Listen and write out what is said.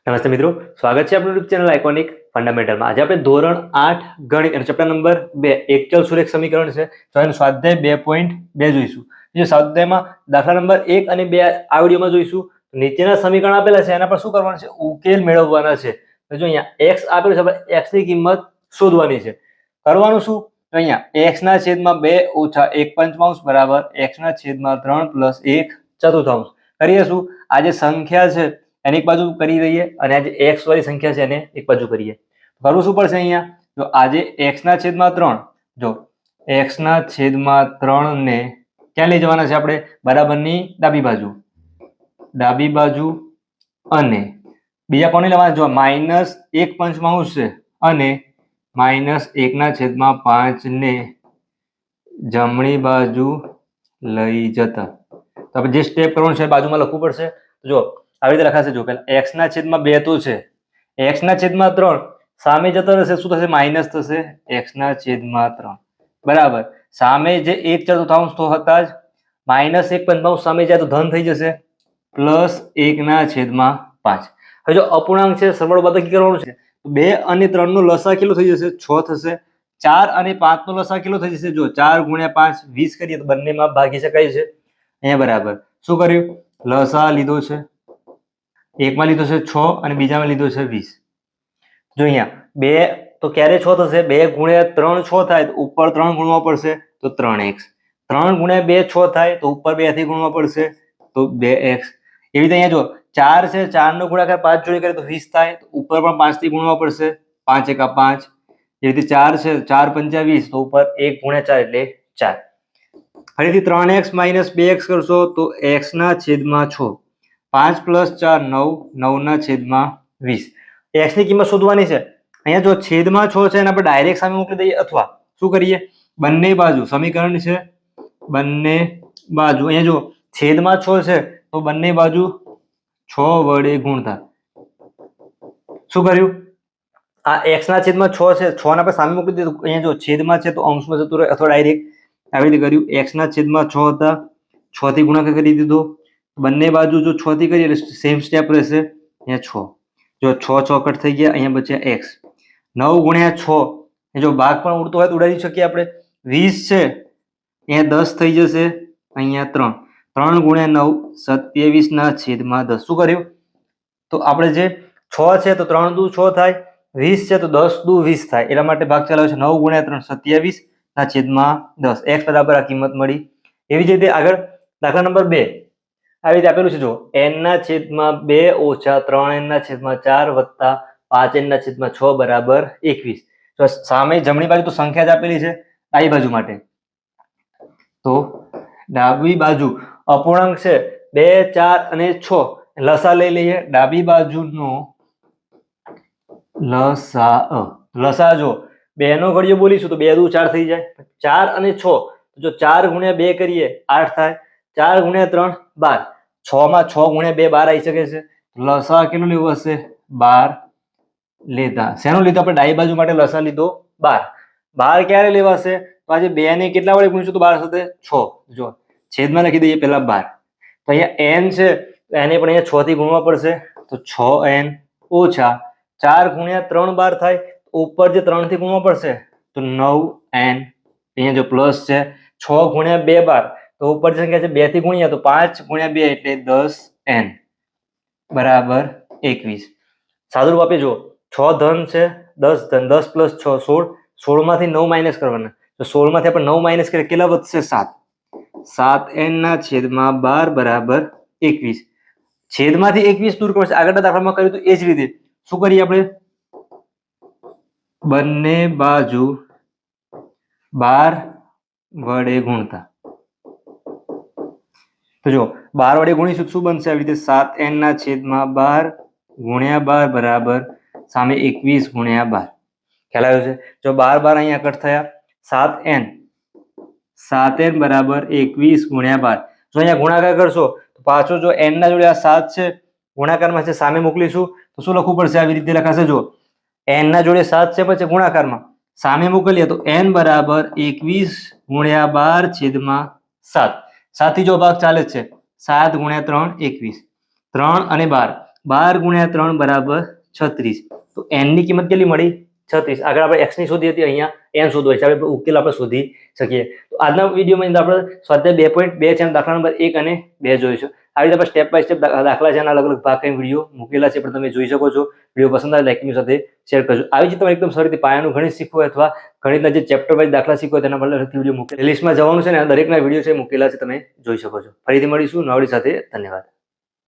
નમસ્તે મિત્રો, સ્વાગત છે આપણી યુટ્યુબ ચેનલ આઇકોનિક ફંડામેન્ટલમાં. આજે આપણે ધોરણ 8 ગણિત અને ચેપ્ટર નંબર 2 એકચલ સુરેખ સમીકરણ છે તો એનું સ્વાધ્યાય 2.2 જોઈશું. જે સ્વાધ્યાયમાં દાખલા નંબર 1 અને 2 આ વિડીયોમાં જોઈશું. નીચેના સમીકરણ આપેલા છે એના પર શું કરવાનું છે? ઉકેલ મેળવવાના છે. તો જો અહીંયા x આપેલું છે, આપણે x ની કિંમત શોધવાની છે. કરવાનું શું? તો અહીંયા x ના છેદમાં 2 ઓછા 1 પંચમાંશ બરાબર x ના છેદમાં 3 પ્લસ 1 ચતુર્થાંશ. કરીએ શું? આ જે સંખ્યા છે એની એક બાજુ કરી દઈએ અને આ જે x વાળી સંખ્યા છે એને એક બાજુ કરીએ. કરવું શું પડશે? અહીંયા જો આજે x ના છેદમાં 3, જો x ના છેદમાં 3 ને ક્યાં લઈ જવાના છે આપણે? બરાબરની ડાબી બાજુ અને બીજા કોને લેવાના? જો -1 પંચમાંશ છે અને -1 ના છેદમાં 5 ને જમણી બાજુ લઈ જતા. તો આપણે જે સ્ટેપ કરવાનું છે બાજુમાં લખવું પડશે. જો આવી રીતે લખાશે. જો પહેલા x ના છેદમાં 2 તો છે, x ના છેદમાં 3 સામે જતો રહેશે, શું થશે? માઇનસ થશે x ના છેદમાં 3 બરાબર. સામે જે 1 ચતુર્થાંશ તો હતા જ, -1 પંચમાંશ સામે જાય તો ધન થઈ જશે, પ્લસ 1 ના છેદમાં 5. હવે જો અપૂર્ણાંક છે, સરવાળો બાદબાકી કરવાનું છે. 2 અને 3 નો લસા કેટલો થઈ જશે? 6 થશે. 4 અને 5 નો લસા કેટલો થઈ જશે? જો 4 ગુણ્યા 5 20 કરીએ તો બંનેમાં ભાગી શકાય છે. અહીંયા બરાબર શું કર્યું? લસા લીધો છે, એકમાં લીધો છે 6 અને બીજામાં લીધો છે 20. જો અહીંયા 2 તો ક્યારે 6 થશે? 2 ગુણ્યા 3 6 થાય તો ઉપર 3 ગુણવા પડશે તો 3x. 3 ગુણ્યા 2 6 થાય તો ઉપર 2 થી ગુણવા પડશે તો 2x. એવી રીતે અહીંયા જો 4 છે, 4 નો ગુણાકાર 5 જોડે કરે તો 20 થાય તો ઉપર પણ 5 થી ગુણવા પડશે. 5 એકા 5. એવી રીતે 4 છે, 4 પંચા 20 તો ઉપર 1 ગુણ્યા 4 એટલે 4. ફરીથી 3x માઇનસ 2x કરશો તો x ના છેદમાં 6. 5 પ્લસ 4 9, 9 ના છેદમાં 20. x ની કિંમત શોધવાની છે. અહીંયા જો છેદમાં 6 છે એને આપણે ડાયરેક્ટ સામે મૂકી દઈએ, અથવા શું કરીએ? બંને બાજુ સમીકરણ છે, બંને બાજુ અહીંયા જો છેદમાં 6 છે તો બંને બાજુ 6 વડે ગુણતા. શું કર્યું? આ x ના છેદમાં 6 છે, 6 ને આપણે સામે મૂકી દીધું. અહીંયા જો છેદમાં છે તો અંશમાં જતું રહે, અથવા ડાયરેક્ટ આવી રીતે કર્યું. x ના છેદમાં 6 હતા, 6 થી ગુણાકાર કરી દીધો. બંને બાજુ જો 6 થી કરીએ એટલે સેમ સ્ટેપ રહેશે. અહીંયા 6, જો 6 ચોકટ થઈ ગયા, અહીંયા બચ્યા x. 9 ગુણ્યા 6, જો ભાગ પણ ઉડતો હોય તો ઉડાડી શકીએ આપણે. 20 છે, અહીંયા 10 થઈ જશે, અહીંયા 3. 3 ગુણ્યા 9 27 ના છેદમાં 10. શું કર્યું? તો આપણે જે 6 છે તો 3 દુ 6 થાય, 20 છે તો 10 દુ 20 થાય, એટલા માટે ભાગ ચલાવ્યો છે. 9 ગુણ્યા 3 27 ના છેદમાં 10. x બરાબર આ કિંમત મળી. એવી જ રીતે આગળ દાખલા નંબર 2 આવી રીતે આપેલું છે. જો n ના છેદમાં 2 ઓછા 3n ના છેદમાં 4 વત્તા 5n ના છેદમાં 6 બરાબર 21. તો સામે જમણી બાજુ તો સંખ્યા જ આપેલી છે. ડાબી બાજુ માટે તો ડાબી બાજુ અપૂર્ણાંક છે 2 4 અને 6, લસા લઈ લઈએ. ડાબી બાજુનો લસા જો 2 નો ઘડિયો બોલીશું તો 2 દુ 4 થઈ જાય. 4 અને 6, જો 4 ગુણ્યા 2 કરીએ 8 થાય. 4 ગુણ્યા 3 12. 6 માં 6 ગુણ્યા 2 12 આવી શકે છે. લસા કેટલું લેવું હશે? 12 લેતા. શેનું લીધું આપણે? ડાબી બાજુ માટે લસા લીધો 12. 12 ક્યારે લેવાશે? તો આજે 2 ને કેટલા વડે ગુણીશું તો 12 સાથે 6. જો છેદમાં લખી દઈએ પહેલા 12. તો અહીંયા n છે તો એને પણ અહીંયા 6 થી ગુણવા પડશે તો 6n ઓછા 4 ગુણ્યા 3 12 થાય, ઉપર જે 3 થી ગુણવા પડશે તો 9n. અહીંયા જો પ્લસ છે, 6 ગુણ્યા 2 12 તો ઉપર જે સંખ્યા છે 2 થી ગુણ્યા તો 5 ગુણ્યા 2 એટલે 10n બરાબર 21. સાદુરૂપ આપીએ. જો 6 ધન છે, 10 ધન, 10 પ્લસ 6 16. 16 માંથી 9 માઇનસ કરવાના. તો 16 માંથી આપણે 9 માઇનસ કરીએ કેટલા વધશે? 7. 7n ના છેદમાં 12 બરાબર 21. છેદમાંથી 21 દૂર કરશે. આગળના દાખલામાં કર્યું તો એ જ રીતે શું કરીએ આપણે? બંને બાજુ 12 વડે ગુણતા. તો જો 12 વડે ગુણીશું શું બનશે? આવી રીતે 7n ના છેદમાં 12 ગુણ્યા 12 બરાબર સામે 21 ગુણ્યા 12. ખ્યાલ આવ્યો છે? જો 12 12 અહીંયા કટ થયા. 7n બરાબર 21 ગુણ્યા 12. જો અહીંયા ગુણાકાર કરશો તો પાછો જો n ના જોડે આ 7 છે, ગુણાકારમાં છે, સામે મોકલીશું તો શું લખવું પડશે? આવી રીતે લખાશે. જો n ના જોડે 7 છે, પછી ગુણાકારમાં સામે મોકલીએ તો n બરાબર 21 ગુણ્યા 12 છેદમાં 7. 7 થી જો ભાગ ચાલે છે, 7 ગુણ્યા 3 21. 3 અને 12 12 ગુણ્યા 3 બરાબર 36. તો n ની કિંમત કેટલી મળી? 36. આગળ આપણે x ની શોધી હતી, અહીંયા n શોધવો છે, આપણે ઉકેલ આપણે શોધી શકીએ. તો આજના વિડીયોમાં આપણે સ્વાધ્યાય 2.2 છે દાખલા નંબર 1 અને 2 જોઈશું. આવી રીતે આપણે સ્ટેપ બાય સ્ટેપ દાખલા છે અલગ અલગ ભાગ કરીને વિડીયો મૂકેલા છે, પણ તમે જોઈ શકો છો. વિડીયો પસંદ આવે લાઈકની સાથે શેર કરજો. આવી રીતે તમે એકદમ સરળ રીતે પાયાનું ગણિત શીખવું હોય અથવા ગણિતના જે ચેપ્ટર વાઇઝ દાખલા શીખવો હોય તેના માટે વિડીયો મૂકેલા લિસ્ટમાં જવાનું છે ને, દરેકના વિડીયો છે મૂકેલા છે, તમે જોઈ શકો છો. ફરીથી મળીશું નવા વિડીયો સાથે. ધન્યવાદ.